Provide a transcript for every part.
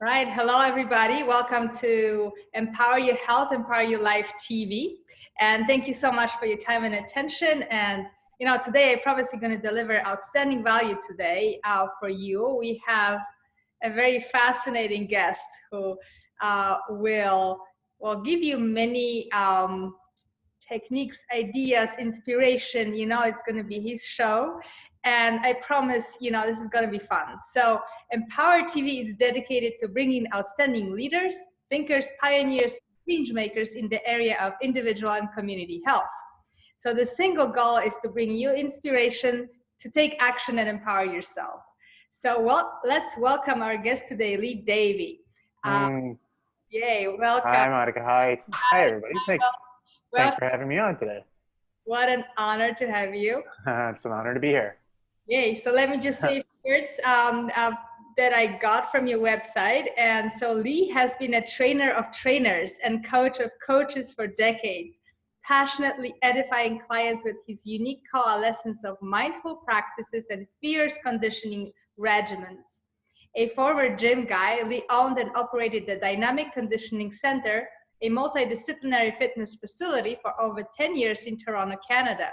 Right. Hello, everybody. Welcome to Empower Your Health, Empower Your Life TV. And thank you so much for your time and attention. And, today I promise you're going to deliver outstanding value today for you. We have a very fascinating guest who will give you many techniques, ideas, inspiration. It's going to be his show. And I promise, this is going to be fun. So Empower TV is dedicated to bringing outstanding leaders, thinkers, pioneers, change makers in the area of individual and community health. So the single goal is to bring you inspiration to take action and empower yourself. So let's welcome our guest today, Lee Davy. Yay, welcome. Hi, Monica. Hi, everybody. Thanks Welcome. for having me on today. What an honor to have you. It's an honor to be here. Yay. So let me just say words that I got from your website. And so Lee has been a trainer of trainers and coach of coaches for decades, passionately edifying clients with his unique coalescence of mindful practices and fierce conditioning regimens. A former gym guy, Lee owned and operated the Dynamic Conditioning Center, a multi-disciplinary fitness facility, for over 10 years in Toronto, Canada.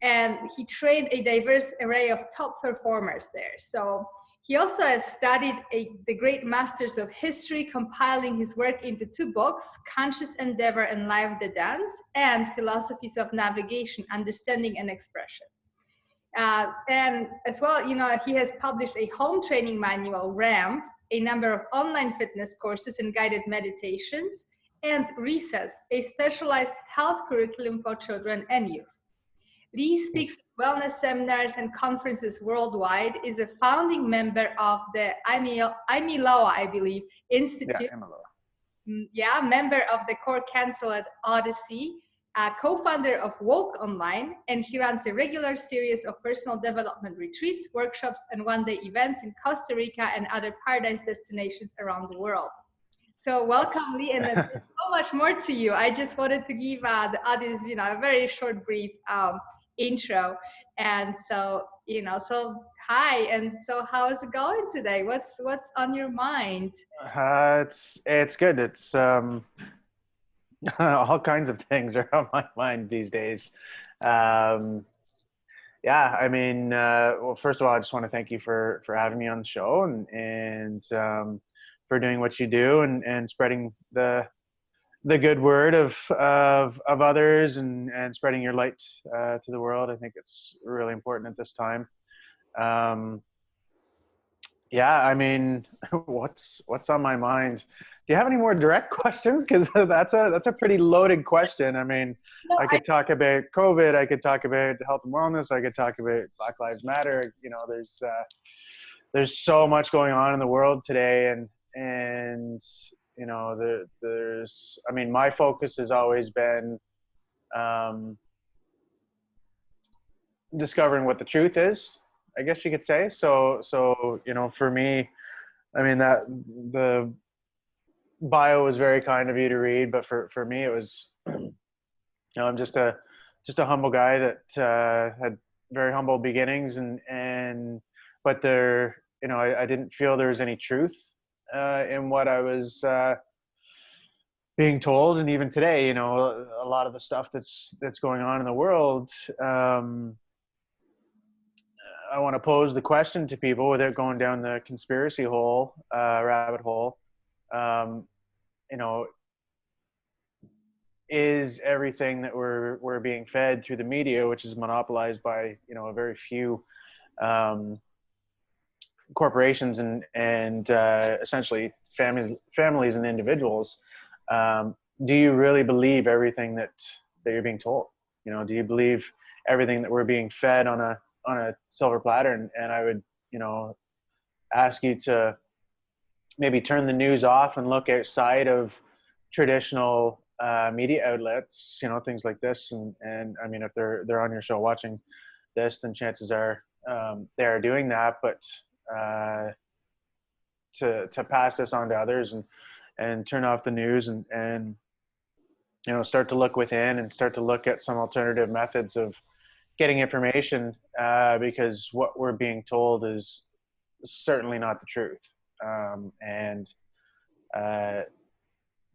And he trained a diverse array of top performers there. So he also has studied the great masters of history, compiling his work into 2 books, Conscious Endeavor and Life the Dance, and Philosophies of Navigation, Understanding and Expression. And as well, he has published a home training manual, RAMP, a number of online fitness courses and guided meditations, and Recess, a specialized health curriculum for children and youth. Lee speaks at wellness seminars and conferences worldwide, is a founding member of the Imiloa, I believe, Institute. Yeah, Member of the Core Council at Odyssey, co-founder of Woke Online, and he runs a regular series of personal development retreats, workshops, and one-day events in Costa Rica and other paradise destinations around the world. So welcome, Lee, and there's so much more to you. I just wanted to give the audience, a very short, brief intro. And so, so hi, and so how is it going today? What's on your mind? It's good. It's all kinds of things are on my mind these days. Well, first of all, I just want to thank you for having me on the show and for doing what you do and spreading the good word of others and spreading your light to the world. I think it's really important at this time. What's on my mind? Do you have any more direct questions? Because that's a pretty loaded question. I mean, I could talk about COVID. I could talk about health and wellness. I could talk about Black Lives Matter. There's so much going on in the world today, and my focus has always been discovering what the truth is, I guess you could say. So for me, I mean, that the bio was very kind of you to read, but for me, it was, I'm just a humble guy that had very humble beginnings, but there, I didn't feel there was any truth in what I was being told. And even today, a lot of the stuff that's going on in the world, I want to pose the question to people without going down the conspiracy rabbit hole. Is everything that we're being fed through the media, which is monopolized by, a very few corporations and essentially families and individuals, do you really believe everything that you're being told? Do you believe everything that we're being fed on a silver platter? And I would, ask you to maybe turn the news off and look outside of traditional media outlets, things like this. And I mean, if they're on your show watching this, then chances are they are doing that. But to pass this on to others and turn off the news and start to look within and start to look at some alternative methods of getting information, because what we're being told is certainly not the truth. And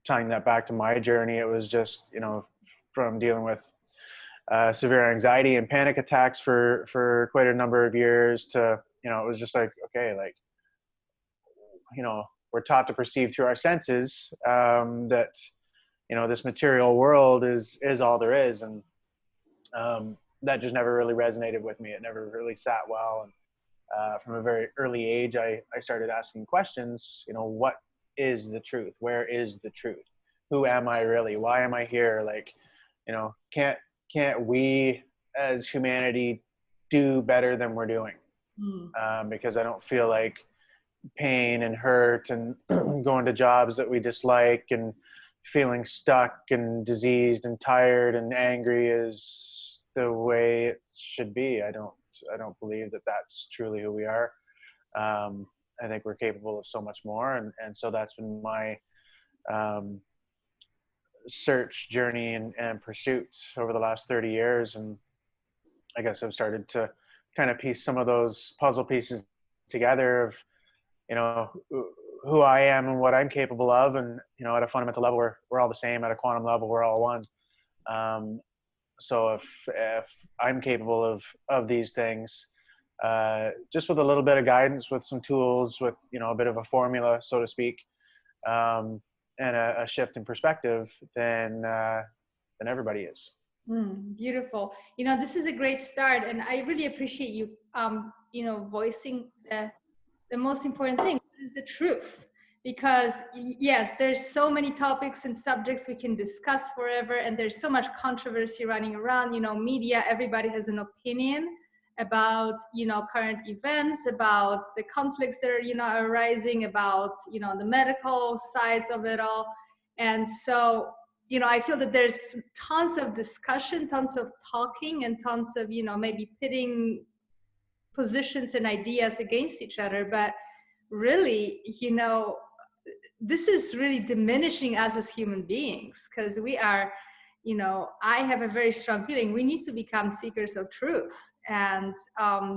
tying that back to my journey, it was just, from dealing with severe anxiety and panic attacks for quite a number of years to, it was just like, okay, like, we're taught to perceive through our senses, that, this material world is all there is. And that just never really resonated with me. It never really sat well. And from a very early age, I started asking questions, what is the truth? Where is the truth? Who am I really? Why am I here? Like, can't we as humanity do better than we're doing? Because I don't feel like pain and hurt and going to jobs that we dislike and feeling stuck and diseased and tired and angry is the way it should be. I don't believe that that's truly who we are. I think we're capable of so much more. And so that's been my search journey and pursuit over the last 30 years. And I guess I've started to kind of piece some of those puzzle pieces together of, who I am and what I'm capable of. And, at a fundamental level, we're all the same. At a quantum level, we're all one. So if I'm capable of these things, just with a little bit of guidance, with some tools, with, a bit of a formula, so to speak, and a shift in perspective, then everybody is. Beautiful. This is a great start, and I really appreciate you, voicing the most important thing is the truth. Because yes, there's so many topics and subjects we can discuss forever, and there's so much controversy running around. Media, everybody has an opinion about current events, about the conflicts that are arising, about the medical sides of it all. And so I feel that there's tons of discussion, tons of talking, and tons of maybe pitting positions and ideas against each other. But really, this is really diminishing us as human beings, because we are, I have a very strong feeling we need to become seekers of truth. And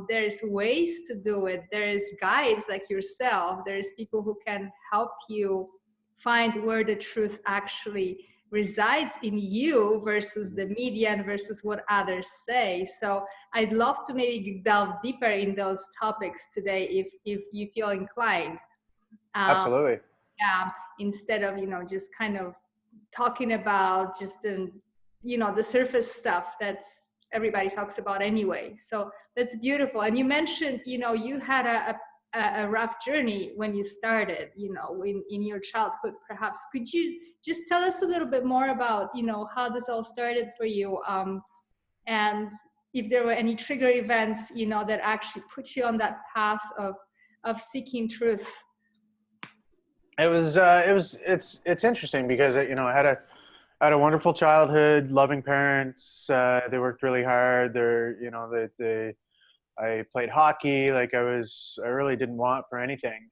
there's ways to do it. There's guides like yourself. There's people who can help you find where the truth actually resides in you versus the media and versus what others say. So I'd love to maybe delve deeper in those topics today if you feel inclined. Absolutely. Instead of just kind of talking about just the surface stuff that everybody talks about anyway. So that's beautiful. And you mentioned you had a rough journey when you started in your childhood. Perhaps could you just tell us a little bit more about how this all started for you, and if there were any trigger events that actually put you on that path of seeking truth? It's interesting because I had a wonderful childhood, loving parents. They worked really hard. I played hockey. Like I really didn't want for anything.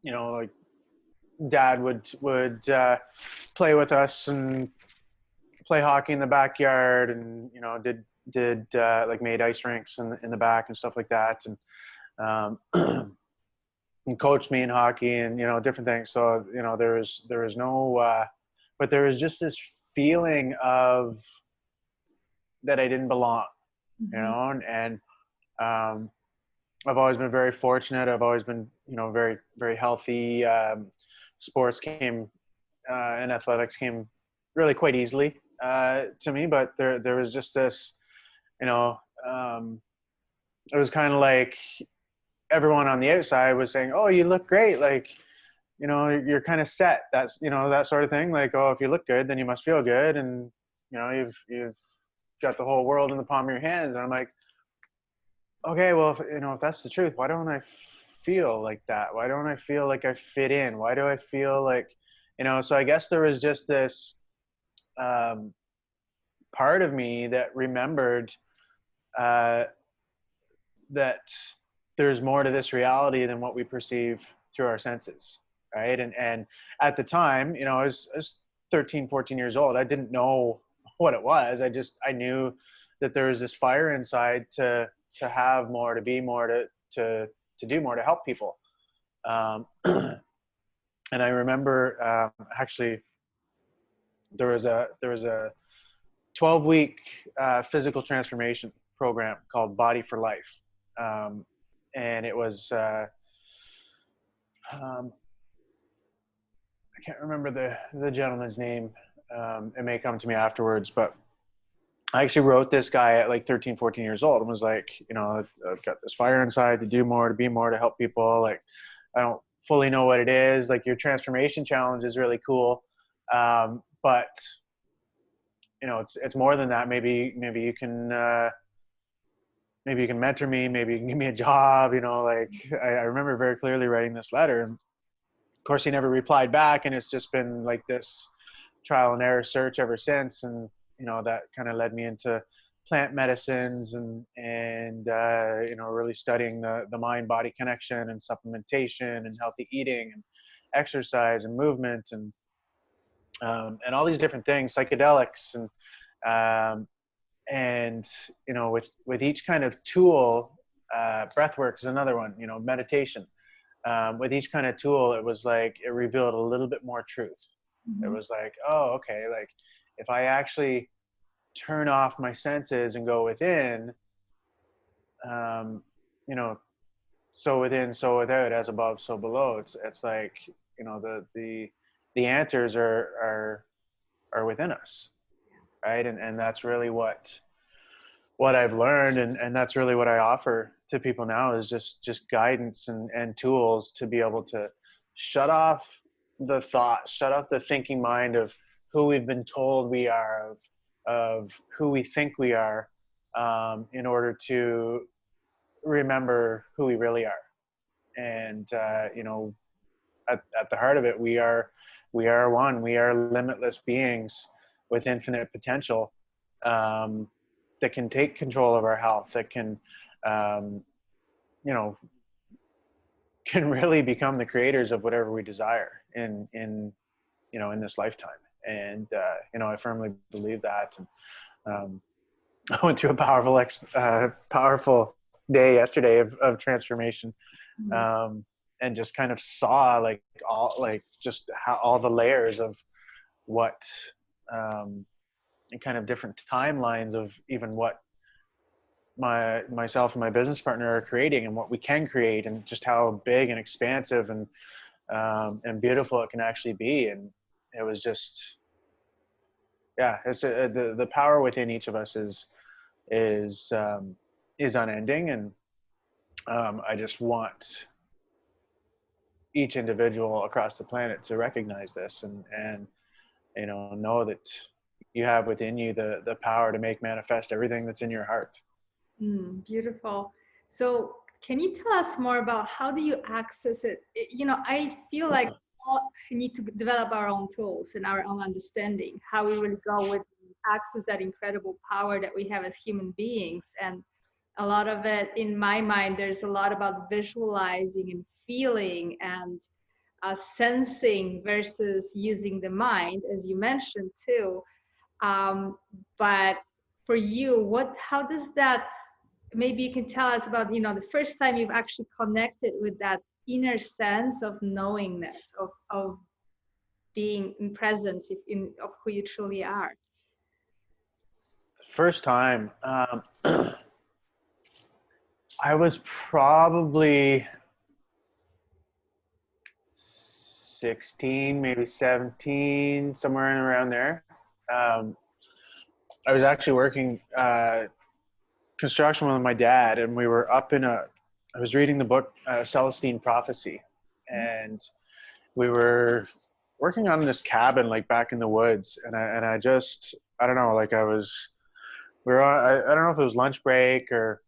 Like dad would play with us and play hockey in the backyard, and did like made ice rinks in the back and stuff like that, and and coached me in hockey and different things. So there was no but there was just this feeling of that I didn't belong. And I've always been very fortunate. I've always been very, very healthy. Sports came and athletics came really quite easily to me, but there was just this it was kind of like everyone on the outside was saying, oh, you look great, like you're kind of set. That's that sort of thing, like, oh, if you look good then you must feel good, and you've got the whole world in the palm of your hands. And I'm like, okay, well, if that's the truth, why don't I feel like that? Why don't I feel like I fit in? Why do I feel like so I guess there was just this part of me that remembered that there's more to this reality than what we perceive through our senses, right? And at the time, I was 13, 14 years old. I didn't know what it was. I knew that there was this fire inside to have more, to be more, to do more, to help people. And I remember actually there was a 12-week physical transformation program called Body for Life, and it was I can't remember the gentleman's name. It may come to me afterwards, but I actually wrote this guy at like 13, 14 years old and was like, I've got this fire inside to do more, to be more, to help people. Like, I don't fully know what it is. Like, your transformation challenge is really cool. But it's more than that. Maybe you can, maybe you can mentor me. Maybe you can give me a job. Like I remember very clearly writing this letter, and of course he never replied back. And it's just been like this trial and error search ever since. And that kind of led me into plant medicines and really studying the mind body connection and supplementation and healthy eating and exercise and movement and all these different things, psychedelics um, and with each kind of tool, breath work is another one, meditation. With each kind of tool, it was like it revealed a little bit more truth. It was like, oh, okay, like if I actually turn off my senses and go within, um, so within, so without, as above, so below. It's like the answers are within us, right? And that's really what I've learned, and that's really what I offer to people now is just guidance and tools to be able to shut off the thoughts, shut off the thinking mind of who we've been told we are, of who we think we are, in order to remember who we really are. And at the heart of it, we are one. We are limitless beings with infinite potential, that can take control of our health, that can you know can really become the creators of whatever we desire in this lifetime. And I firmly believe that. And I went through a powerful day yesterday of transformation, and just kind of saw just how all the layers of what, and kind of different timelines of even what myself and my business partner are creating and what we can create, and just how big and expansive and beautiful it can actually be. And it was just, yeah, it's the power within each of us is unending. And I just want each individual across the planet to recognize this and know that you have within you the power to make manifest everything that's in your heart. Beautiful. So can you tell us more about how do you access it? I feel like we need to develop our own tools and our own understanding, how we really go with access that incredible power that we have as human beings. And a lot of it, in my mind, there's a lot about visualizing and feeling and sensing versus using the mind, as you mentioned too. But for you, how does that, maybe you can tell us about, the first time you've actually connected with that inner sense of knowingness, of being in presence of who you truly are. First time, I was probably 16, maybe 17, somewhere in around there. I was actually working construction with my dad, and we were up I was reading the book Celestine Prophecy, and we were working on this cabin like back in the woods, and I don't know, like we were on, I don't know if it was lunch break or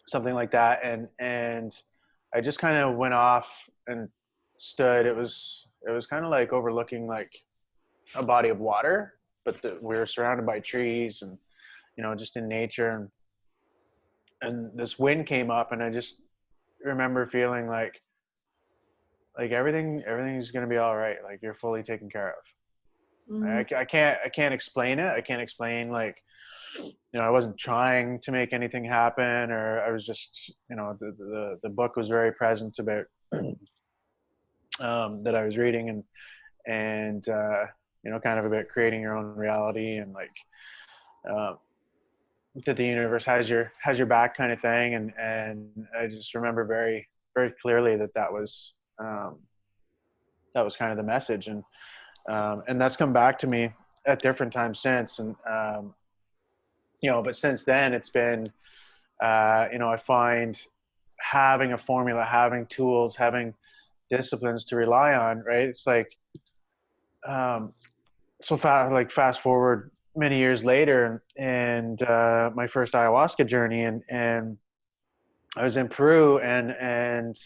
something like that, and I just kind of went off and stood. It was kind of like overlooking like a body of water, but we were surrounded by trees and just in nature, and this wind came up, and I just remember feeling like everything's gonna be all right. Like, you're fully taken care of. Mm-hmm. I can't explain it. I can't explain, like, I wasn't trying to make anything happen, or I was just, the book was very present about that I was reading, and you know, kind of about creating your own reality, and like uh, that the universe has your back kind of thing. And I just remember very, very clearly that that was kind of the message. And that's come back to me at different times since. And you know, but since then it's been, you know, I find having a formula, having tools, having disciplines to rely on, right? It's like, um, fast forward many years later, and my first ayahuasca journey, and I was in Peru, and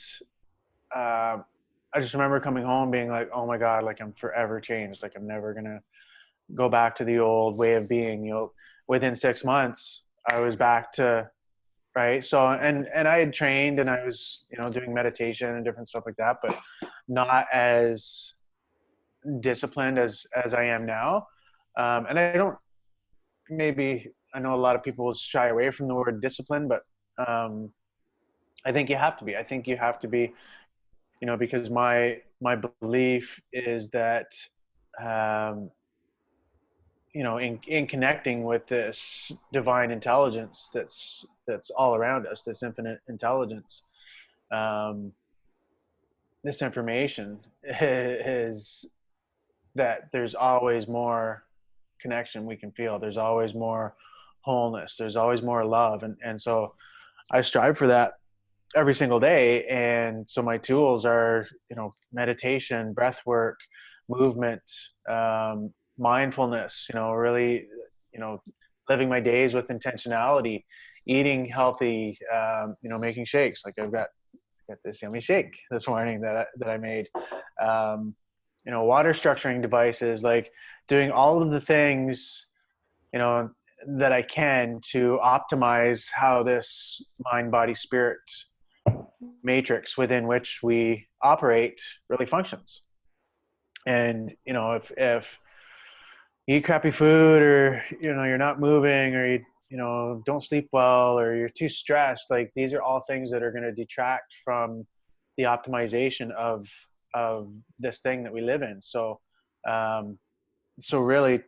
uh, I just remember coming home being like, oh my God, like I'm forever changed. Like I'm never gonna go back to the old way of being. You know, within 6 months, I was back to, right. So, and I had trained, and I was, you know, doing meditation and different stuff like that, but not as disciplined as I am now. And I don't, maybe, I know a lot of people shy away from the word discipline, but um, I think you have to be. I think you have to be, you know, because my belief is that, um, you know, in connecting with this divine intelligence that's all around us, this infinite intelligence, um, this information is that there's always more connection we can feel. There's always more wholeness. There's always more love, and so I strive for that every single day. And so my tools are, you know, meditation, breath work, movement, mindfulness, you know, really, you know, living my days with intentionality, eating healthy, you know, making shakes. Like got this yummy shake this morning that I made, you know, water structuring devices, like doing all of the things, you know, that I can to optimize how this mind, body, spirit matrix within which we operate really functions. And you know, if you eat crappy food, or you know, you're not moving, or you know, don't sleep well, or you're too stressed, like these are all things that are going to detract from the optimization of this thing that we live in. So so really,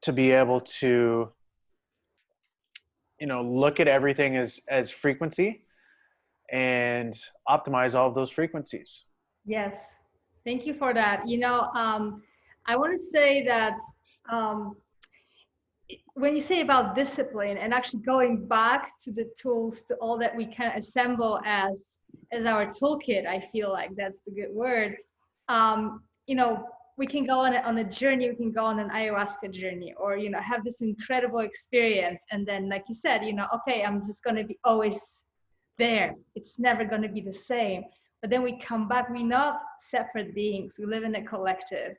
to be able to, you know, look at everything as frequency and optimize all of those frequencies. Yes, thank you for that. You know, I want to say that um, when you say about discipline and actually going back to the tools, to all that we can assemble as our toolkit, I feel like that's the good word. You know, we can go on a journey, we can go on an ayahuasca journey, or you know, have this incredible experience, and then, like you said, you know, okay, I'm just going to be always there. It's never going to be the same. But then we come back, we're not separate beings, we live in a collective,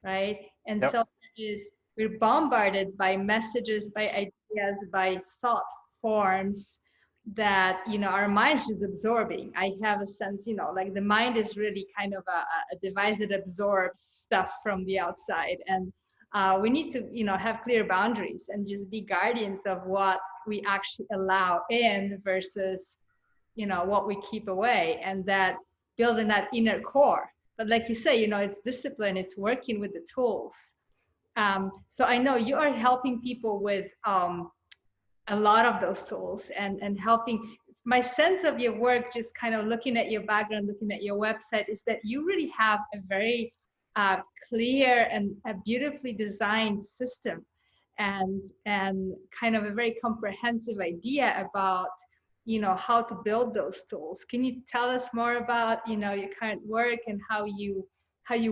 right? And Yep. so is we're bombarded by messages, by ideas, by thought forms that, you know, our mind is absorbing. I have a sense, you know, like the mind is really kind of a device that absorbs stuff from the outside. And we need to, you know, have clear boundaries and just be guardians of what we actually allow in versus, you know, what we keep away, and that building that inner core. But like you say, you know, it's discipline, it's working with the tools. So I know you are helping people with a lot of those tools, and helping. My sense of your work, just kind of looking at your background, looking at your website, is that you really have a very clear and a beautifully designed system, and kind of a very comprehensive idea about, you know, how to build those tools. Can you tell us more about, you know, your current work and how you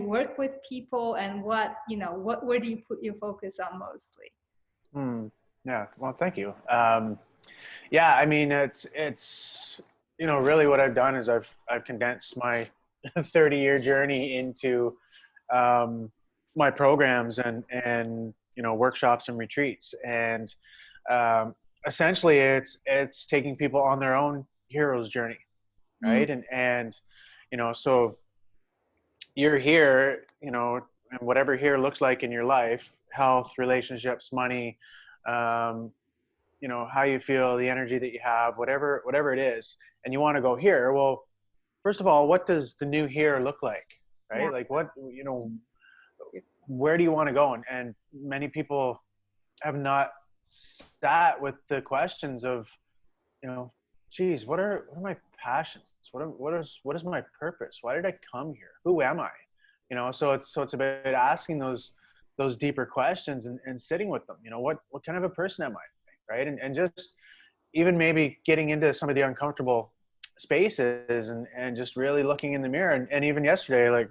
work with people, and what, you know, where do you put your focus on mostly? Yeah. Well, thank you. Yeah. I mean, it's, you know, really what I've done is I've condensed my 30-year journey into my programs and, you know, workshops and retreats. And essentially it's taking people on their own hero's journey. Mm, Right. And, you know, so you're here, you know, and whatever here looks like in your life, health, relationships, money, um, you know, how you feel, the energy that you have, whatever it is, and you want to go here. Well, first of all, what does the new here look like, Yeah. right? Like what, you know, where do you want to go? And many people have not sat with the questions of, you know, geez, what are my passions? What is my purpose? Why did I come here? Who am I? You know, so it's about asking those deeper questions and sitting with them. You know, what kind of a person am I? Right. And just even maybe getting into some of the uncomfortable spaces and just really looking in the mirror. And even yesterday, like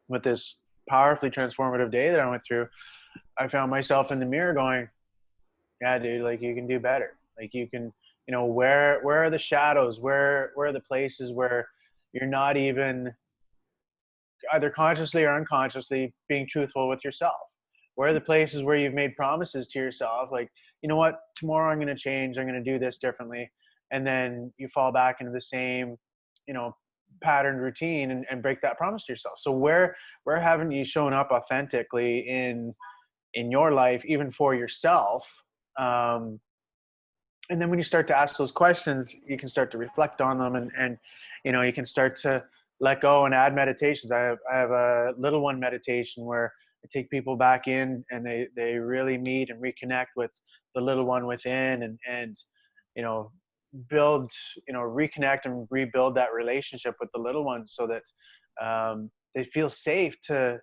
with this powerfully transformative day that I went through, I found myself in the mirror going, yeah, dude, like you can do better. Like you can, you know, where are the shadows? Where are the places where you're not even either consciously or unconsciously being truthful with yourself? Where are the places where you've made promises to yourself, like, you know what, tomorrow I'm going to change, I'm going to do this differently, and then you fall back into the same, you know, patterned routine and break that promise to yourself. So where haven't you shown up authentically in your life, even for yourself? Um, and then when you start to ask those questions, you can start to reflect on them, and you know, you can start to let go and add meditations. I have a little one meditation where I take people back in and they really meet and reconnect with the little one within, and you know, build, you know, reconnect and rebuild that relationship with the little one, so that they feel safe to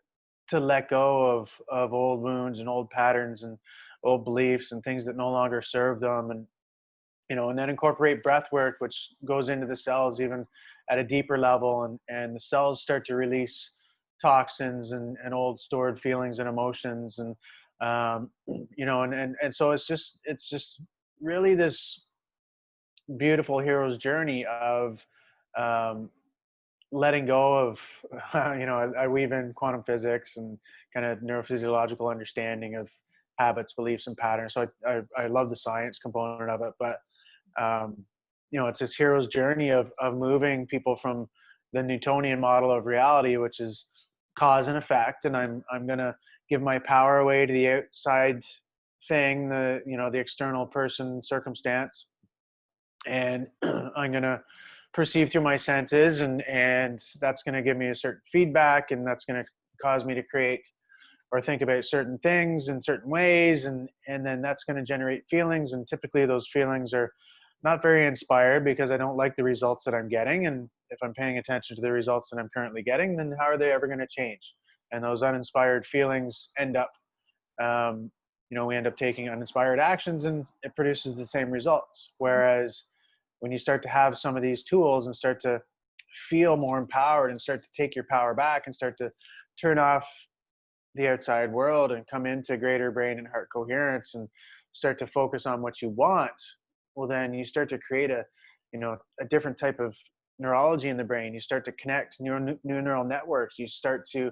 let go of old wounds and old patterns and old beliefs and things that no longer serve them. And you know, and then incorporate breath work, which goes into the cells even at a deeper level, and the cells start to release toxins and old stored feelings and emotions. And you know, and so it's just really this beautiful hero's journey of um, letting go of you know, I weave in quantum physics and kind of neurophysiological understanding of habits, beliefs, and patterns. So I love the science component of it, but um, you know, it's this hero's journey of moving people from the Newtonian model of reality, which is cause and effect, and I'm gonna give my power away to the outside thing, the, you know, the external person, circumstance, and I'm gonna perceive through my senses, and that's gonna give me a certain feedback, and that's gonna cause me to create or think about certain things in certain ways, and then that's going to generate feelings, and typically those feelings are not very inspired because I don't like the results that I'm getting. And if I'm paying attention to the results that I'm currently getting, then how are they ever going to change? And those uninspired feelings end up you know, we end up taking uninspired actions, and it produces the same results. Whereas when you start to have some of these tools and start to feel more empowered and start to take your power back and start to turn off the outside world and come into greater brain and heart coherence and start to focus on what you want, well, then you start to create a, you know, a different type of neurology in the brain. You start to connect new neural networks. You start to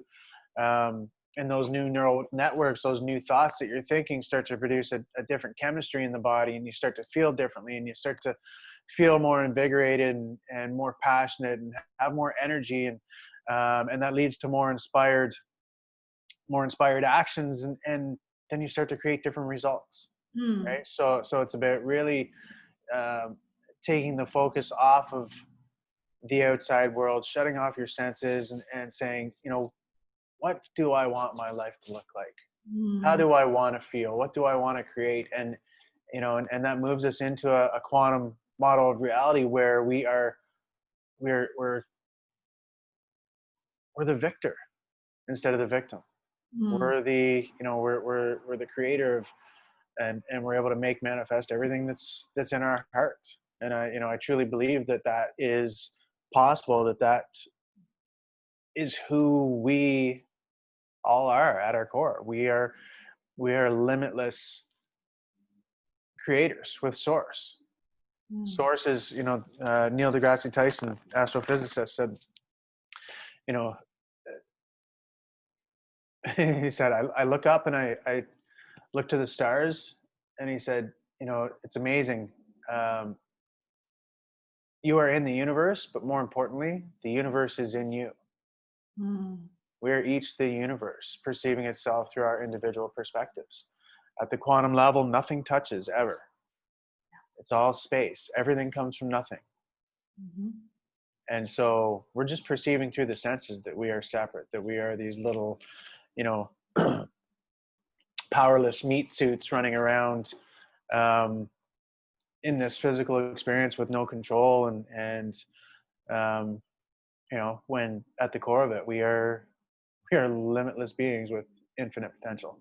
and those new neural networks, those new thoughts that you're thinking, start to produce a different chemistry in the body, and you start to feel differently, and you start to feel more invigorated and more passionate and have more energy, and that leads to more inspired actions, and then you start to create different results. Mm. Right. So it's about really um, taking the focus off of the outside world, shutting off your senses, and saying, you know, what do I want my life to look like? How Mm. do I want to feel? What do I want to create? And you know, and that moves us into a quantum model of reality where we're we're we're the victor instead of the victim. Mm. We're the, you know, we're the creator of, and we're able to make manifest everything that's in our heart. And I, you know, I truly believe that that is possible, that is who we all are at our core. We are limitless creators with source. Mm. Source is, you know, Neil deGrasse Tyson, astrophysicist, said, you know, he said, I look up and I look to the stars, and he said, you know, it's amazing. Um, you are in the universe, but more importantly, the universe is in you. Mm. We are each the universe, perceiving itself through our individual perspectives. At the quantum level, nothing touches ever. It's all space. Everything comes from nothing. Mhm. And so we're just perceiving through the senses that we are separate, that we are these little, you know, powerless meat suits running around um, in this physical experience with no control. And um, you know, when at the core of it, we are limitless beings with infinite potential.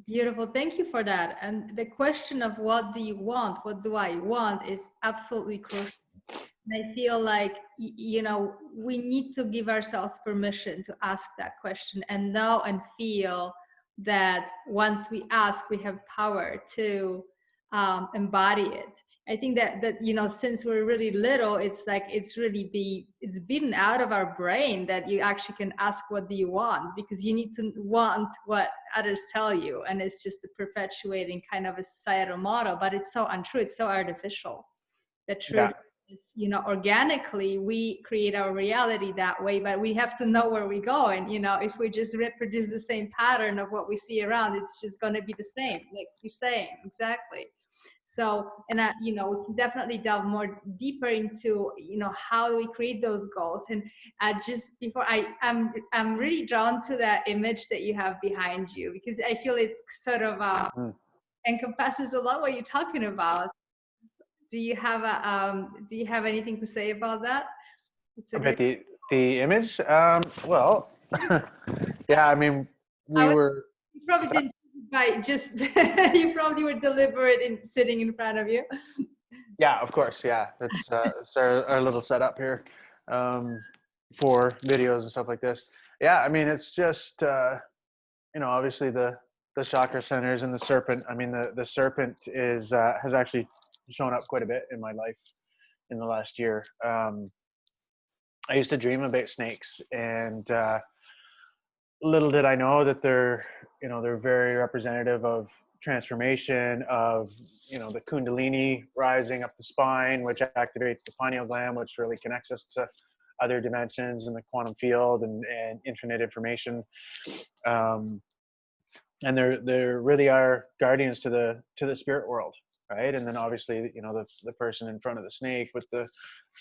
Beautiful. Thank you for that. And the question of what do you want? What do I want is absolutely crucial. And I feel like, you know, we need to give ourselves permission to ask that question and know and feel that once we ask, we have power to embody it. I think that you know, since we're really little, it's like it's beaten out of our brain that you actually can ask what do you want, because you need to want what others tell you, and it's just a perpetuating kind of a societal model. But it's so untrue. It's so artificial. The truth Yeah. is, you know, organically we create our reality that way, but we have to know where we go. And, you know, if we just reproduce the same pattern of what we see around, it's just going to be the same, like you're saying. Exactly. So, and you know, we can definitely delve more deeper into, you know, how do we create those goals. And just before I'm really drawn to that image that you have behind you, because I feel it's sort of encompasses a lot what you're talking about. Do you have do you have anything to say about that? It's a About really, the image. Well, yeah. I mean, I we was, were. you probably didn't by just you probably were deliberate in sitting in front of you. Yeah, of course. Yeah, that's our little setup here um, for videos and stuff like this. Yeah, I mean, it's just you know, obviously the chakra centers and the serpent. I mean, the serpent is has actually shown up quite a bit in my life in the last year. I used to dream about snakes, and little did I know that they're, you know, they're very representative of transformation, of, you know, the kundalini rising up the spine, which activates the pineal gland, which really connects us to other dimensions in the quantum field and infinite information. Um, and they're really are guardians to the spirit world, right? And then obviously, you know, the person in front of the snake with the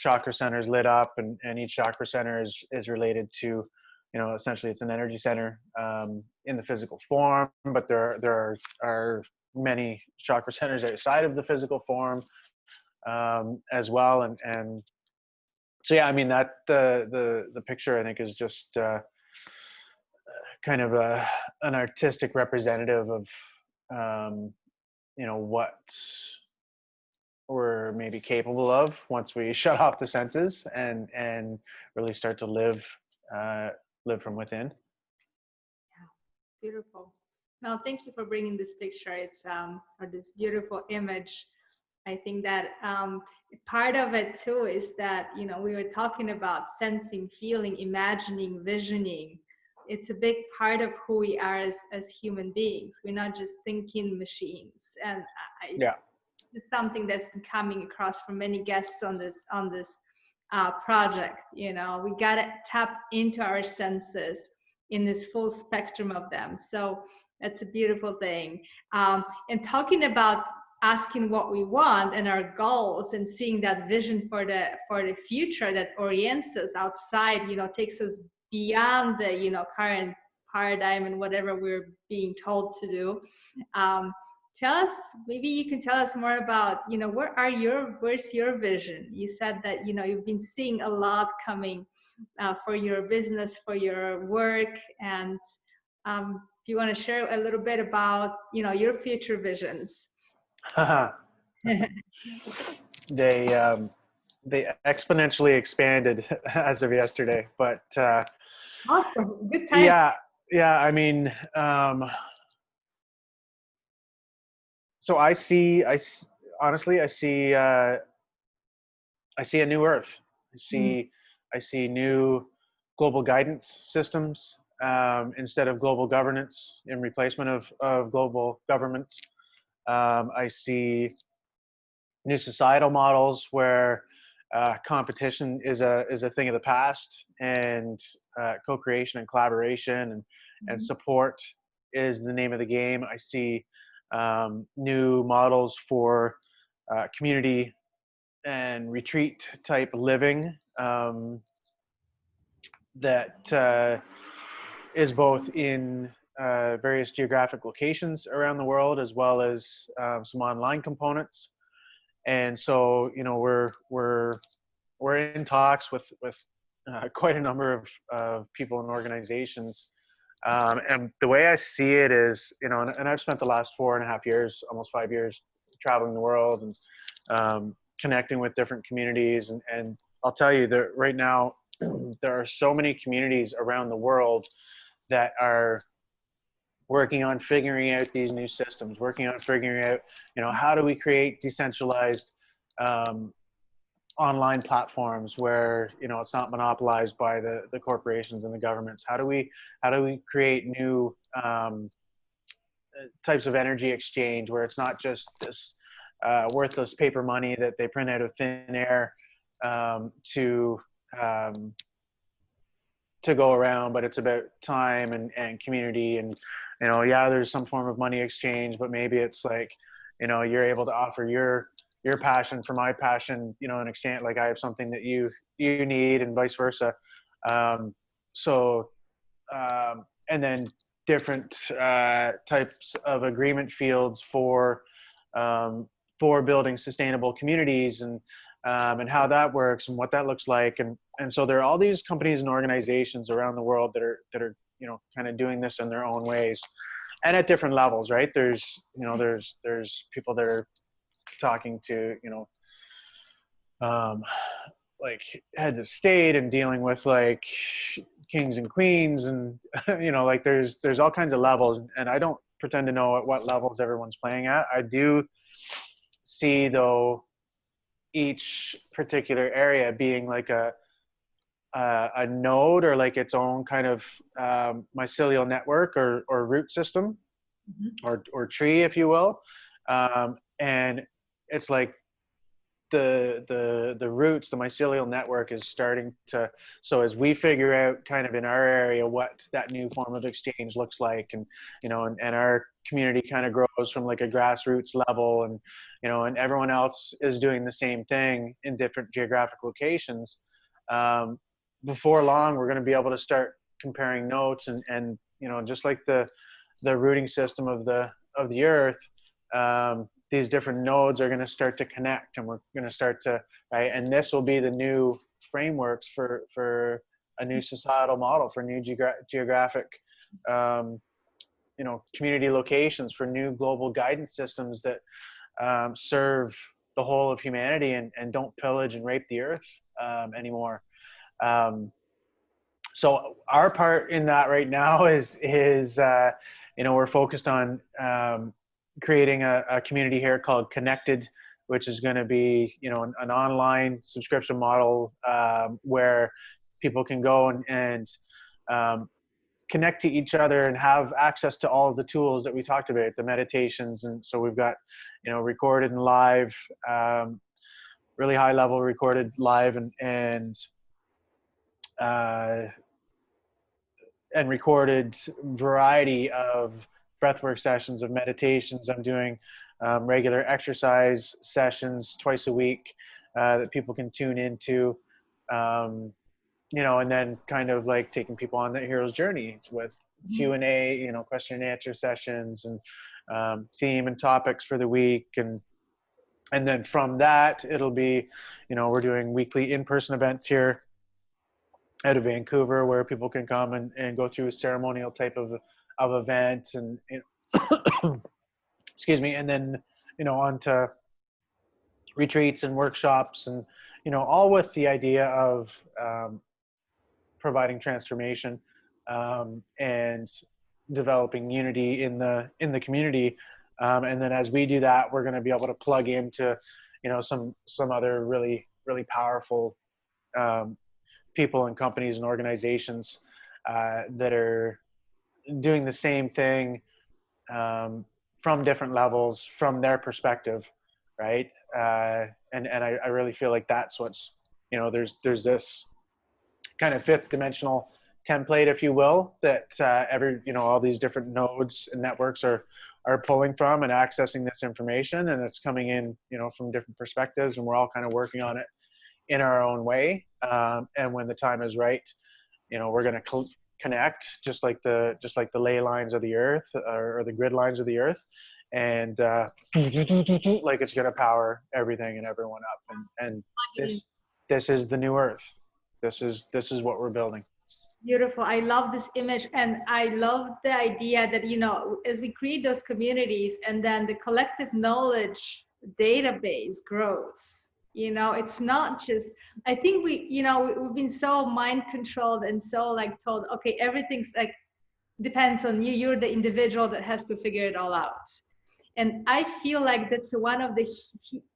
chakra centers lit up, and each chakra center is related to, you know, essentially it's an energy center in the physical form, but there are many chakra centers outside of the physical form as well. And so yeah, I mean, that the picture I think is just kind of an artistic representative of you know, what we're maybe capable of once we shut off the senses and really start to live from within. Beautiful. No, thank you for bringing this picture. It's or this beautiful image. I think that part of it too is that, you know, we were talking about sensing, feeling, imagining, visioning. It's a big part of who we are as human beings. We're not just thinking machines. And Yeah. it's something that's been coming across from many guests on this project. You know, we got to tap into our senses in this full spectrum of them. So that's a beautiful thing. And talking about asking what we want and our goals and seeing that vision for the future that orients us outside, you know, takes us beyond the, you know, current paradigm and whatever we're being told to do. Tell us, maybe you can tell us more about, you know, where's your vision? You said that, you know, you've been seeing a lot coming for your business, for your work, and if you want to share a little bit about, you know, your future visions. they they exponentially expanded as of yesterday, but Awesome, good time. yeah, yeah, I mean, so honestly, I see a new earth. I see new global guidance systems instead of global governance in replacement of global governments. I see new societal models where competition is a thing of the past, and co-creation and collaboration and support is the name of the game. I see new models for community and retreat type living that is both in various geographic locations around the world, as well as some online components. And so, you know, we're in talks with quite a number of people and organizations. And the way I see it is, you know, and I've spent the last 4.5 years, almost 5 years, traveling the world and connecting with different communities. And I'll tell you that right now, there are so many communities around the world that are working on figuring out these new systems, working on figuring out, you know, how do we create decentralized online platforms where, you know, it's not monopolized by the corporations and the governments. How do we create new types of energy exchange where it's not just this worthless paper money that they print out of thin air to go around, but it's about time and community. And, you know, yeah, there's some form of money exchange, but maybe it's like, you know, you're able to offer your passion for my passion, you know, in exchange, like I have something that you need, and vice versa. So and then different types of agreement fields for building sustainable communities, and how that works and what that looks like. And so there are all these companies and organizations around the world that are, you know, kind of doing this in their own ways and at different levels, right? There's, you know, there's people that are talking to, you know, like heads of state and dealing with like kings and queens, and you know, like there's all kinds of levels, and I don't pretend to know at what levels everyone's playing at. I do see, though, each particular area being like a node, or like its own kind of mycelial network or root system, or tree, if you will. And it's like the roots, the mycelial network is starting to, so as we figure out kind of in our area what that new form of exchange looks like, and, you know, and our community kind of grows from like a grassroots level, and, you know, and everyone else is doing the same thing in different geographic locations. Before long, we're going to be able to start comparing notes, and you know, just like the rooting system of the earth, these different nodes are going to start to connect, and we're going to start to, right, and this will be the new frameworks for a new societal model, for new geographic you know, community locations, for new global guidance systems that serve the whole of humanity, and don't pillage and rape the earth anymore. So our part in that right now is you know, we're focused on creating a community here called Connected, which is going to be, you know, an online subscription model where people can go and connect to each other and have access to all of the tools that we talked about, the meditations. And so we've got, you know, recorded and live, really high level recorded live, and recorded variety of breathwork sessions, of meditations. I'm doing regular exercise sessions twice a week that people can tune into, you know, and then kind of like taking people on the hero's journey with Q&A, you know, question and answer sessions, and theme and topics for the week. And then from that, it'll be, you know, we're doing weekly in-person events here out of Vancouver, where people can come and go through a ceremonial type of event, and, you know, excuse me, and then, you know, on to retreats and workshops, and, you know, all with the idea of providing transformation and developing unity in the community. And then as we do that, we're going to be able to plug into, you know, some other really powerful people and companies and organizations that are doing the same thing from different levels, from their perspective, right? And I really feel like that's what's, you know, there's this kind of fifth dimensional template, if you will, that you know, all these different nodes and networks are pulling from and accessing this information, and it's coming in, you know, from different perspectives, and we're all kind of working on it in our own way. And when the time is right, we're going to connect just like the ley lines of the earth, or the grid lines of the earth, and like it's going to power everything and everyone up. And this is the new earth. This is what we're building. Beautiful. I love this image, and I love the idea that, as we create those communities and then the collective knowledge database grows, it's not just, I think we've been so mind controlled and so like told, okay, everything's like depends on you. You're the individual that has to figure it all out. And I feel like that's one of the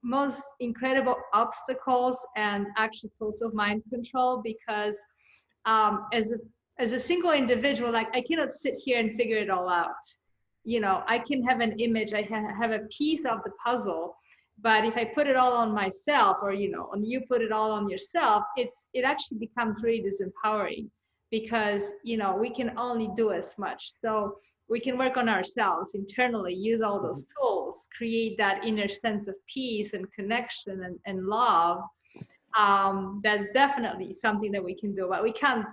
most incredible obstacles and actual tools of mind control, because as a single individual, like I cannot sit here and figure it all out. I can have an image, I have a piece of the puzzle, but if I put it all on myself, or on you put it all on yourself, it actually becomes really disempowering, because we can only do as much. So we can work on ourselves internally, use all those tools, create that inner sense of peace and connection and love. That's definitely something that we can do, but we can't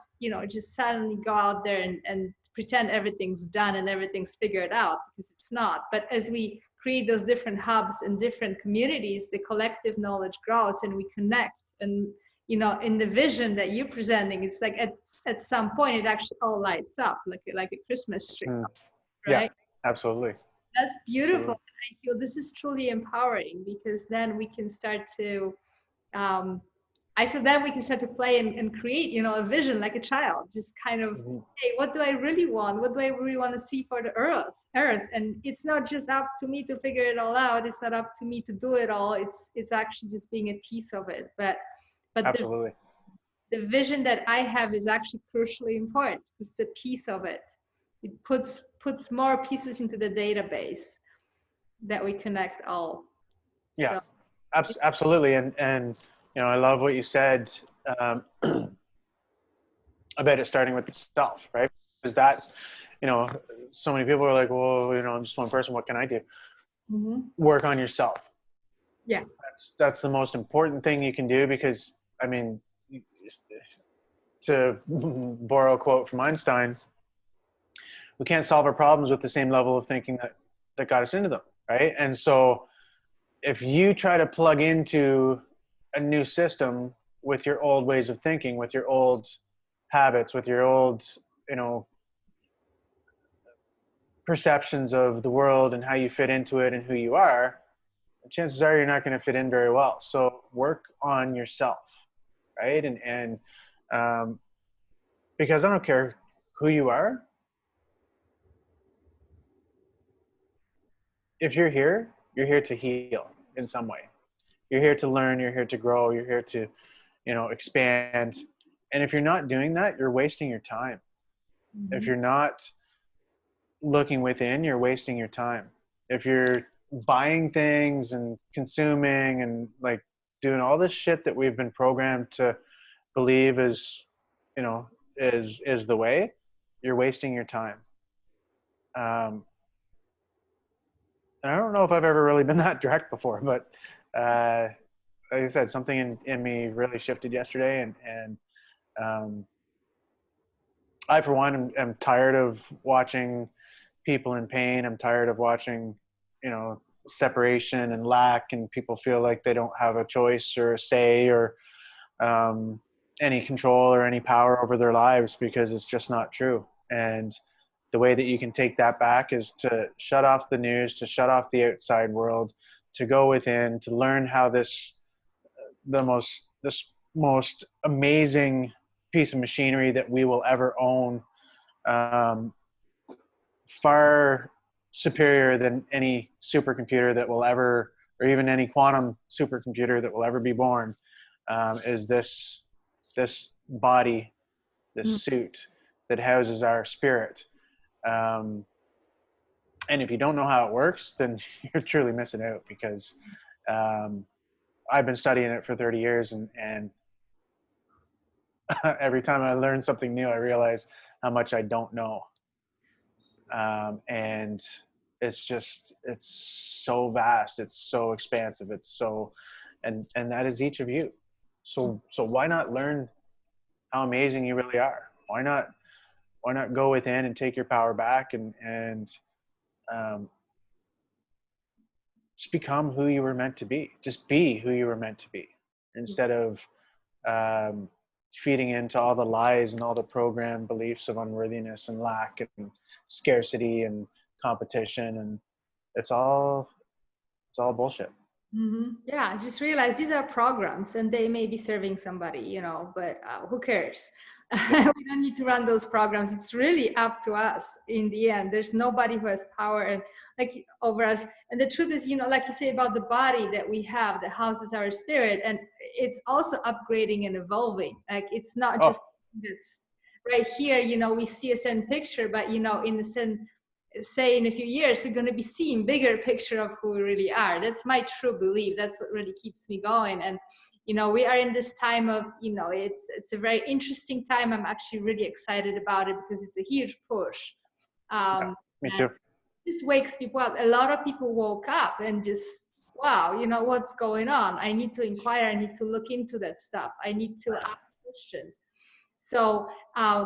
just suddenly go out there and pretend everything's done and everything's figured out, because it's not. But as we create those different hubs and different communities, the collective knowledge grows and we connect. And in the vision that you're presenting, it's like at some point it actually all lights up like a Christmas tree. Right? Yeah, absolutely. That's beautiful. I feel this is truly empowering, because then we can start to I feel that we can start to play and create, a vision like a child, just kind of, hey, what do I really want? What do I really want to see for the earth? And it's not just up to me to figure it all out. It's not up to me to do it all. It's actually just being a piece of it. But absolutely. The vision that I have is actually crucially important. It's a piece of it. It puts more pieces into the database that we connect all. Yeah, so. Absolutely. And I love what you said about it starting with the self, right? Because that's, so many people are like, well, I'm just one person. What can I do? Work on yourself. Yeah. That's the most important thing you can do, because, I mean, to borrow a quote from Einstein, we can't solve our problems with the same level of thinking that got us into them, right? And so if you try to plug into a new system with your old ways of thinking, with your old habits, with your old, perceptions of the world and how you fit into it and who you are, chances are you're not going to fit in very well. So work on yourself, right? And because I don't care who you are, if you're here to heal in some way. You're here to learn, you're here to grow, you're here to, expand. And if you're not doing that, you're wasting your time. If you're not looking within, you're wasting your time. If you're buying things and consuming and like doing all this shit that we've been programmed to believe is the way, you're wasting your time. And I don't know if I've ever really been that direct before, but like I said, something in me really shifted yesterday, and I, for one, am tired of watching people in pain. I'm tired of watching, separation and lack, and people feel like they don't have a choice or a say or any control or any power over their lives, because it's just not true. And the way that you can take that back is to shut off the news, to shut off the outside world, to go within, to learn how this most amazing piece of machinery that we will ever own, far superior than any supercomputer that will ever, or even any quantum supercomputer that will ever be born, is this body, this suit that houses our spirit. And if you don't know how it works, then you're truly missing out, because I've been studying it for 30 years, and every time I learn something new, I realize how much I don't know. And it's so vast, it's so expansive, it's so, and that is each of you. So why not learn how amazing you really are? Why not go within and take your power back and um, just become who you were meant to be. Just be who you were meant to be, instead of um, feeding into all the lies and all the programmed beliefs of unworthiness and lack and scarcity and competition, and it's all bullshit. Yeah, I just realized these are programs and they may be serving somebody, you know, but who cares? Yeah. We don't need to run those programs. It's really up to us in the end. There's nobody who has power and like over us. And the truth is, you know, like you say about the body that we have, the house is our spirit, and it's also upgrading and evolving. Like it's not Oh, just it's right here, you know, we see a certain picture, but you know, in a certain say in a few years we're going to be seeing bigger picture of who we really are. That's my true belief. That's what really keeps me going. And you know, we are in this time of, you know, it's a very interesting time. I'm actually really excited about it because it's a huge push, yeah, me and too. it just wakes people up. A lot of people woke up and just, wow, you know, what's going on? I need to inquire, I need to look into that stuff, I need to ask questions. So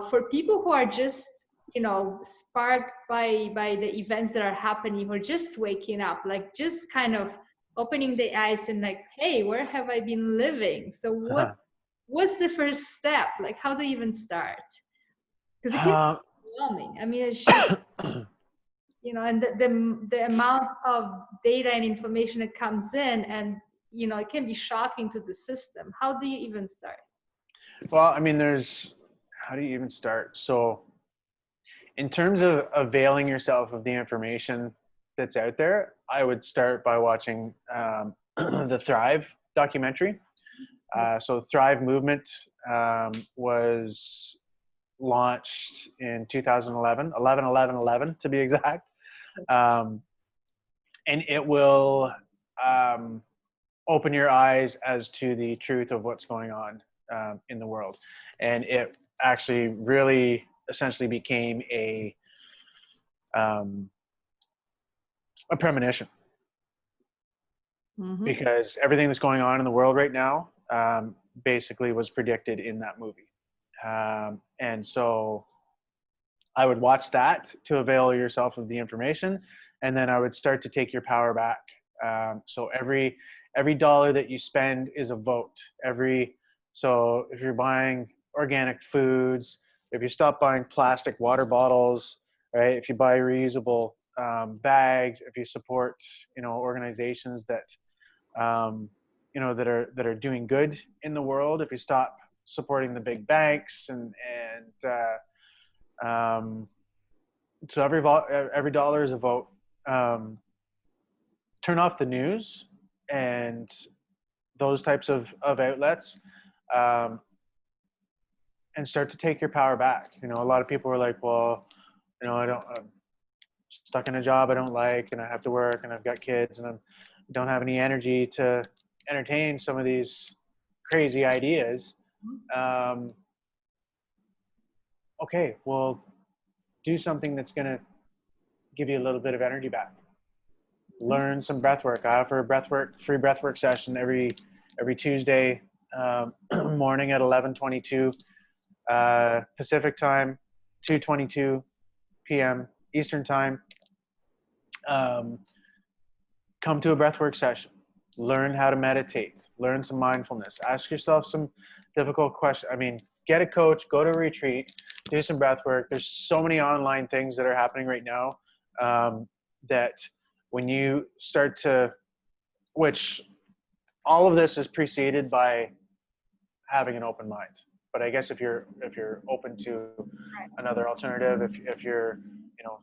for people who are just, you know, sparked by the events that are happening, or just waking up, like just kind of opening the eyes and like, hey, where have I been living? So what's the first step? Like, how do you even start? Because it can Um, be overwhelming. I mean, it's just, you know, and the amount of data and information that comes in, and you know, it can be shocking to the system. How do you even start? well, I mean, how do you even start? So, in terms of availing yourself of the information that's out there, I would start by watching the Thrive documentary. So Thrive movement was launched in 2011, 11, 11, 11 to be exact. Um, and it will um, open your eyes as to the truth of what's going on in the world. And it actually really essentially became um, a premonition, Mm-hmm. because everything that's going on in the world right now basically was predicted in that movie. And so I would watch that to avail yourself of the information, and then I would start to take your power back. So every dollar that you spend is a vote. So if you're buying organic foods, if you stop buying plastic water bottles, right? If you buy reusable bags, if you support, you know, organizations that that are doing good in the world, if you stop supporting the big banks and so every dollar is a vote. Um, Turn off the news and those types of outlets, um, and start to take your power back. You know, a lot of people are like, well, you know, I'm stuck in a job I don't like, and I have to work, and I've got kids, and I don't have any energy to entertain some of these crazy ideas. Um, okay, well, do something that's going to give you a little bit of energy back. Learn some breath work. I offer a free breath work session every Tuesday morning at 11:22 Pacific time, 2:22 p.m. Eastern time. Um, Come to a breathwork session. Learn how to meditate. Learn some mindfulness. Ask yourself some difficult questions. I mean, get a coach, go to a retreat, do some breathwork. There's so many online things that are happening right now that when you start to, which all of this is preceded by having an open mind. But I guess if you're open to another alternative, if you're, you know,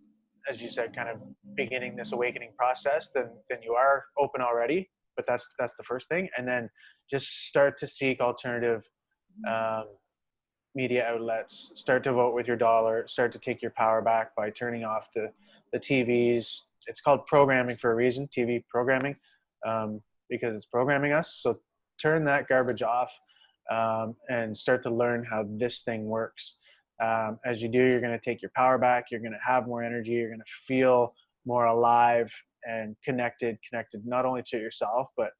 as you said, kind of beginning this awakening process, then you are open already. But that's the first thing, and then just start to seek alternative um, media outlets. Start to vote with your dollar. Start to take your power back by turning off the TVs. It's called programming for a reason, TV programming, because it's programming us. So turn that garbage off and start to learn how this thing works. As you do, you're going to take your power back. You're going to have more energy. You're going to feel more alive and connected not only to yourself, but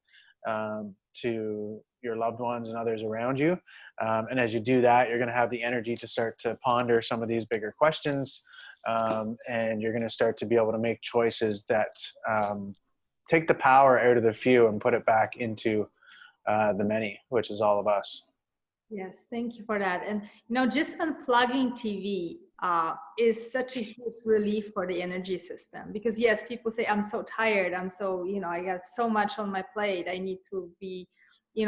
to your loved ones and others around you. And as you do that, you're going to have the energy to start to ponder some of these bigger questions. And you're going to start to be able to make choices that take the power out of the few and put it back into the many, which is all of us. Yes, thank you for that. And just unplugging TV is such a huge relief for the energy system, because yes, people say, I'm so tired, I'm so, I got so much on my plate, I need to be,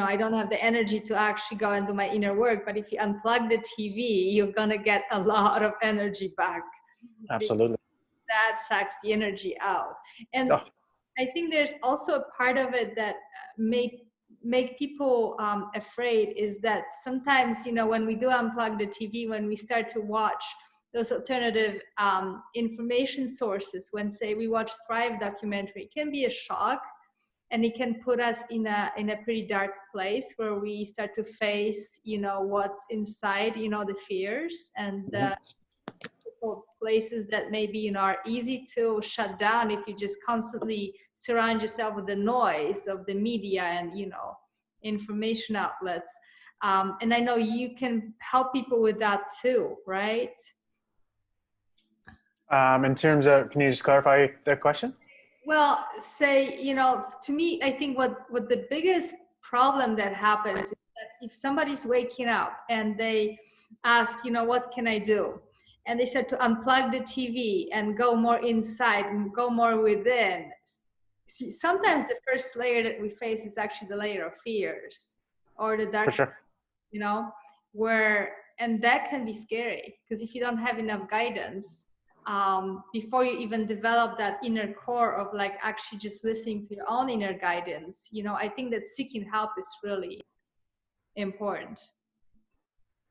I don't have the energy to actually go and do my inner work. But if you unplug the TV, you're gonna get a lot of energy back. Absolutely. That sucks the energy out. And Oh. I think there's also a part of it that make people afraid, is that sometimes, when we do unplug the TV, when we start to watch those alternative information sources, when say we watch Thrive documentary, it can be a shock, and it can put us in a pretty dark place where we start to face, what's inside, the fears and the places that maybe are easy to shut down if you just constantly surround yourself with the noise of the media and information outlets. And I know you can help people with that too, right? In terms of, can you just clarify the question? Well, say, to me, I think what the biggest problem that happens is that if somebody's waking up and they ask, what can I do? And they start to unplug the TV and go more inside and go more within. See, sometimes the first layer that we face is actually the layer of fears or the dark, For sure. And that can be scary, because if you don't have enough guidance, before you even develop that inner core of like actually just listening to your own inner guidance, I think that seeking help is really important.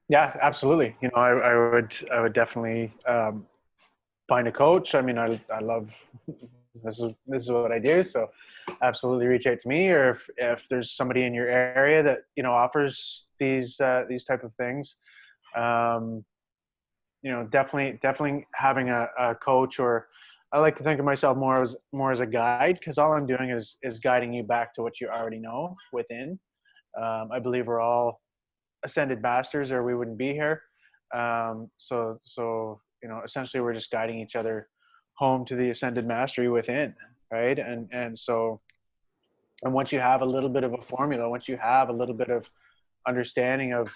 Yeah, absolutely. I would definitely find a coach. I mean, I love, this is what I do. So absolutely reach out to me, or if there's somebody in your area that, offers these type of things, definitely having a coach, or I like to think of myself more as a guide, because all I'm doing is guiding you back to what you already know within. I believe we're all ascended masters, or we wouldn't be here. So essentially we're just guiding each other home to the ascended mastery within, right? And once you have a little bit of a formula, once you have a little bit of understanding of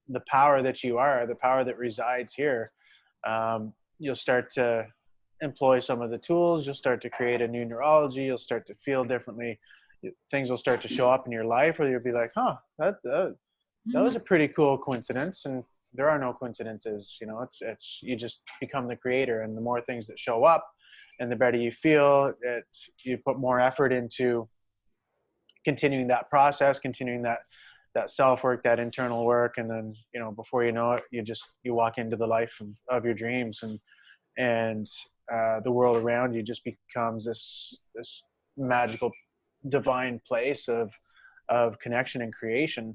the power that you are, the power that resides here, you'll start to employ some of the tools. You'll start to create a new neurology. You'll start to feel differently. Things will start to show up in your life where you'll be like, that was a pretty cool coincidence. And there are no coincidences, it's you just become the creator. And the more things that show up and the better you feel, you put more effort into continuing that process, continuing that self-work, that internal work. And then, before you know it, you walk into the life of your dreams, and the world around you just becomes this magical, divine place of connection and creation,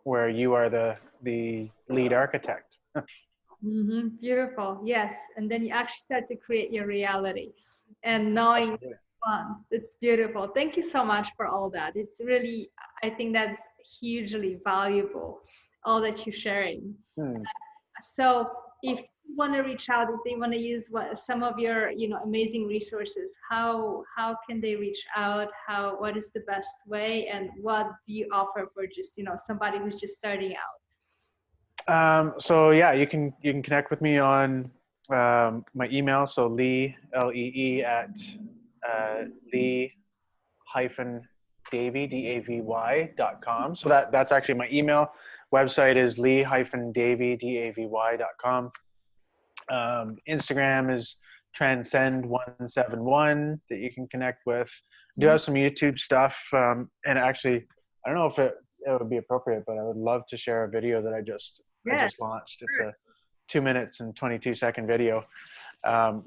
where you are the lead architect. Beautiful. Yes. And then you actually start to create your reality, and knowing fun. It's beautiful. Thank you so much for all that. It's really, I think that's hugely valuable, all that you're sharing. So if you want to reach out, if they want to use some of your amazing resources, how can they reach out? What is the best way, and what do you offer for just somebody who's just starting out? So yeah, you can connect with me on my email. So Lee, Lee at Lee-Davy, DAVY.com. So that's actually my email. Website is Lee-Davy, DAVY.com. Instagram is Transcend171 that you can connect with. I do have some YouTube stuff, and actually, I don't know if it would be appropriate, but I would love to share a video that I just launched. It's a 2 minutes and 22-second video.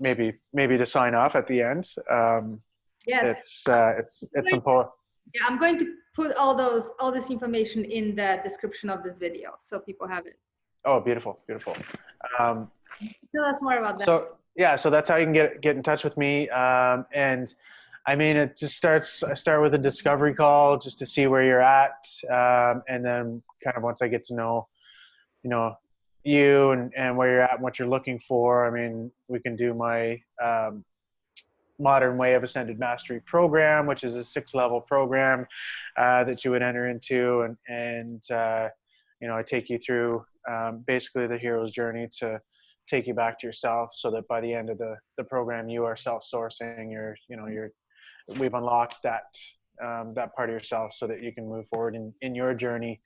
Maybe to sign off at the end. Yes, it's some power. Yeah, I'm going to put all this information in the description of this video, so people have it. Oh, beautiful. Tell us more about that. So that's how you can get in touch with me. And I mean, it just starts. I start with a discovery call just to see where you're at, and then kind of once I get to know, you know, you and where you're at and what you're looking for. I mean, we can do my modern way of ascended mastery program, which is a 6-level program that you would enter into, and you know, I take you through basically the hero's journey to take you back to yourself, so that by the end of the program, you are self-sourcing. We've unlocked that part of yourself, so that you can move forward in your journey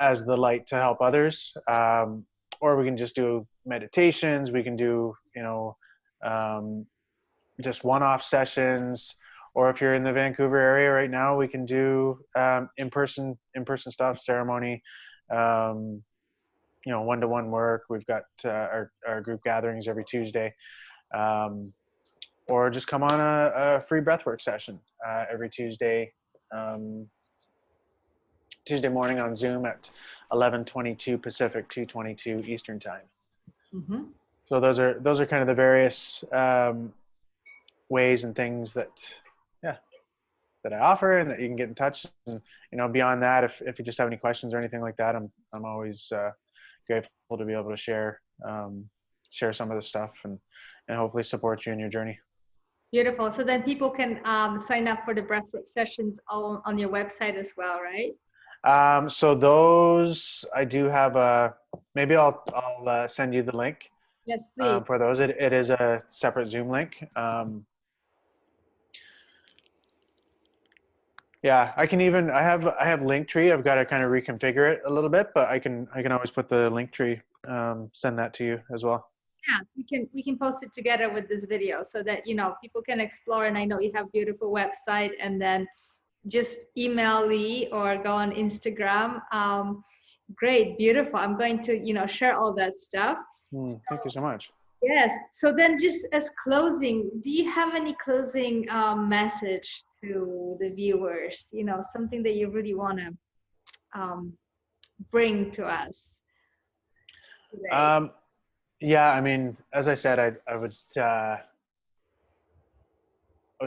as the light to help others. Or we can just do meditations. We can do, you know, just one-off sessions. Or if you're in the Vancouver area right now, we can do in-person stuff, ceremony, you know, one-to-one work. We've got our group gatherings every Tuesday. Or just come on a free breathwork session every Tuesday, Tuesday morning on Zoom at 11:22 Pacific, 2:22 Eastern time. Mm-hmm. So those are kind of the various ways and things that, yeah, that I offer, and that you can get in touch. And, you know, beyond that, if you just have any questions or anything like that, I'm always grateful to be able to share some of the stuff, and hopefully support you in your journey. Beautiful. So then people can sign up for the breathwork sessions on your website as well, right? So those, I do have maybe I'll send you the link. Yes, please. For those. It is a separate Zoom link. Yeah, I have Linktree. I've got to kind of reconfigure it a little bit, but I can always put the Linktree, send that to you as well. Yeah, so we can post it together with this video, so that, you know, people can explore. And I know you have a beautiful website, and then just email Lee or go on Instagram. Great, beautiful. I'm going to, you know, share all that stuff. Thank you so much. Yes. So then, just as closing, do you have any closing message to the viewers? You know, something that you really want to bring to us today? Yeah, I mean, as I said, I would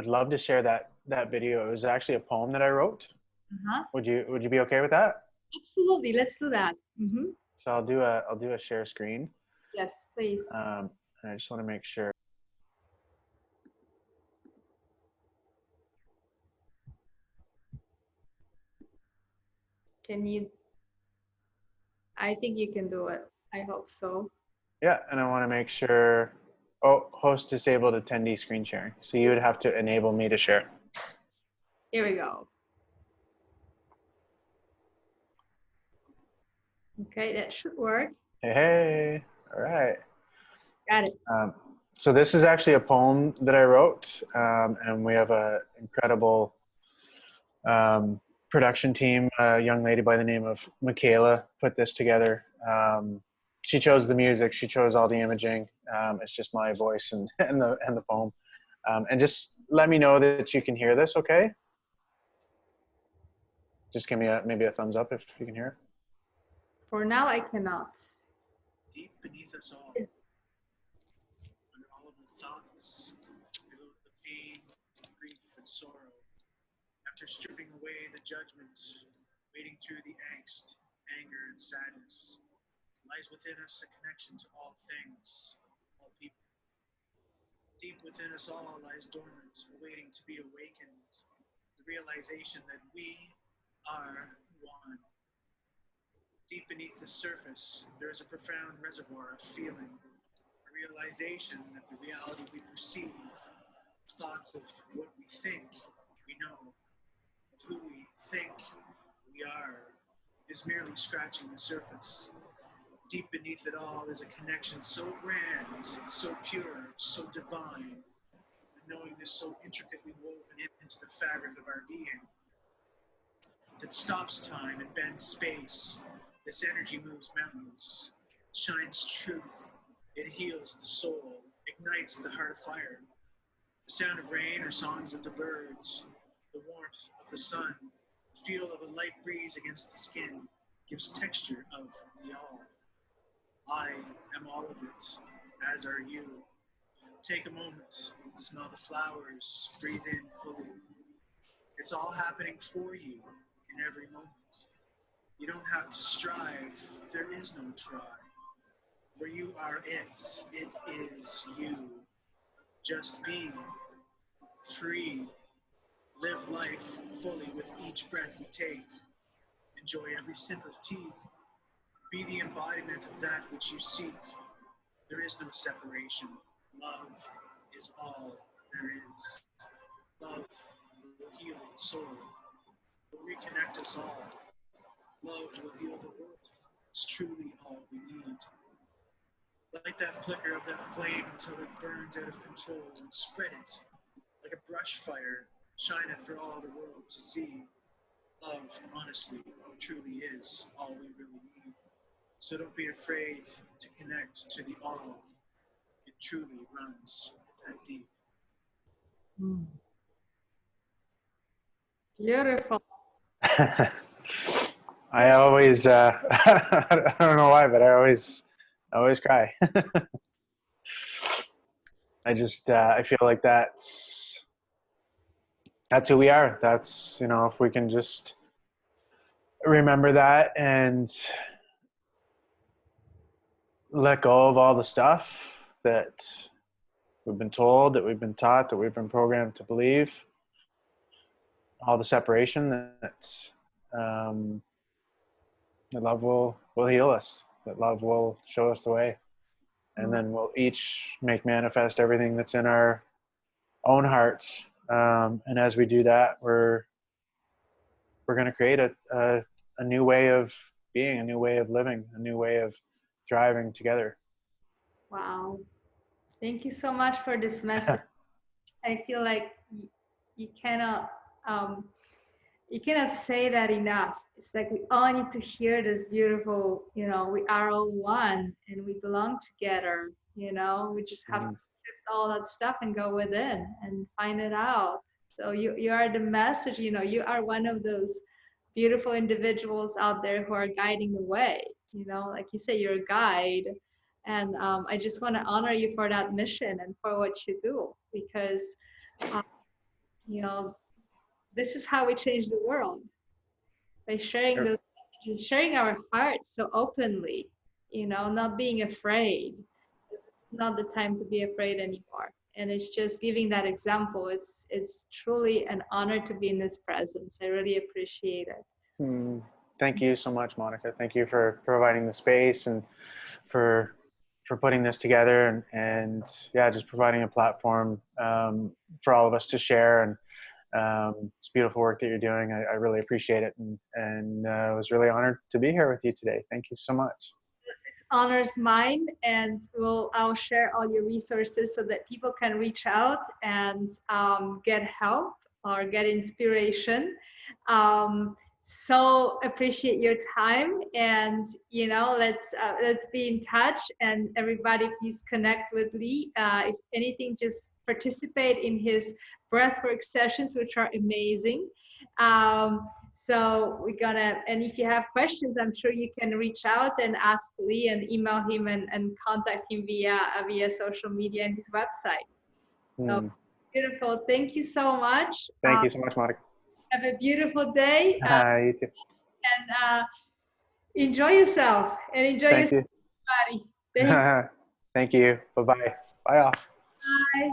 love to share that video. It was actually a poem that I wrote. Uh-huh. Would you be okay with that? Absolutely. Let's do that. Mm-hmm. So I'll do a share screen. Yes, please. And I just want to make sure. Can you? I think you can do it. I hope so. Yeah, and I want to make sure. Oh, host disabled attendee screen sharing. So you would have to enable me to share. Here we go. Okay, that should work. Hey, all right. Got it. So this is actually a poem that I wrote, and we have an incredible production team. A young lady by the name of Michaela put this together. She chose the music. She chose all the imaging. It's just my voice and the poem. And just let me know that you can hear this, okay? Just give me maybe a thumbs up if you can hear it. For now, I cannot. Deep beneath us all, under all of the thoughts, below the pain, grief, and sorrow, after stripping away the judgment, wading through the angst, anger, and sadness, lies within us a connection to all things, all people. Deep within us all lies dormant, awaiting to be awakened, the realization that we are one. Deep beneath the surface, there is a profound reservoir of feeling, a realization that the reality we perceive, thoughts of what we think we know, of who we think we are, is merely scratching the surface. Deep beneath it all is a connection so grand, so pure, so divine, a knowingness so intricately woven into the fabric of our being, that stops time and bends space. This energy moves mountains, shines truth, it heals the soul, ignites the heart of fire. The sound of rain or songs of the birds, the warmth of the sun, the feel of a light breeze against the skin, gives texture of the all. I am all of it, as are you. Take a moment, smell the flowers, breathe in fully. It's all happening for you in every moment. You don't have to strive, there is no try. For you are it is you. Just being free, live life fully with each breath you take. Enjoy every sip of tea. Be the embodiment of that which you seek. There is no separation. Love is all there is. Love will heal the soul, will reconnect us all. Love will heal the world. It's truly all we need. Light that flicker of that flame until it burns out of control and spread it like a brush fire. Shine it for all the world to see. Love, honestly, truly is all we really need. So don't be afraid to connect to the all. It truly runs that deep. Beautiful. I always, I don't know why, but I always cry. I feel like that's who we are. That's, if we can just remember that and let go of all the stuff that we've been told, that we've been taught, that we've been programmed to believe, all the separation, that love will heal us, that love will show us the way. And then we'll each make manifest everything that's in our own hearts. And as we do that, we're going to create a new way of being, a new way of living, a new way of thriving together. Wow. Thank you so much for this message. I feel like you cannot say that enough. It's like we all need to hear this beautiful, we are all one and we belong together, we just have to strip all that stuff and go within and find it out. So you are the message, you are one of those beautiful individuals out there who are guiding the way, like you say, you're a guide. And I just want to honor you for that mission and for what you do, because, this is how we change the world, by sharing those messages, sharing our hearts so openly, not being afraid. It's not the time to be afraid anymore. And it's just giving that example. It's truly an honor to be in this presence. I really appreciate it. Thank you so much, Monica. Thank you for providing the space and for putting this together and just providing a platform for all of us to share. And it's beautiful work that you're doing. I really appreciate it, and I was really honored to be here with you today. Thank you so much. This honors mine, and I'll share all your resources so that people can reach out and get help or get inspiration. So appreciate your time, and let's be in touch. And everybody, please connect with Lee. If anything, just participate in his breathwork sessions, which are amazing. So and if you have questions, I'm sure you can reach out and ask Lee and email him and contact him via social media and his website. So beautiful. Thank you so much. Thank you so much, Monica. Have a beautiful day. You too. And enjoy yourself and enjoy your body. Thank you. Bye-bye. Bye all. Bye.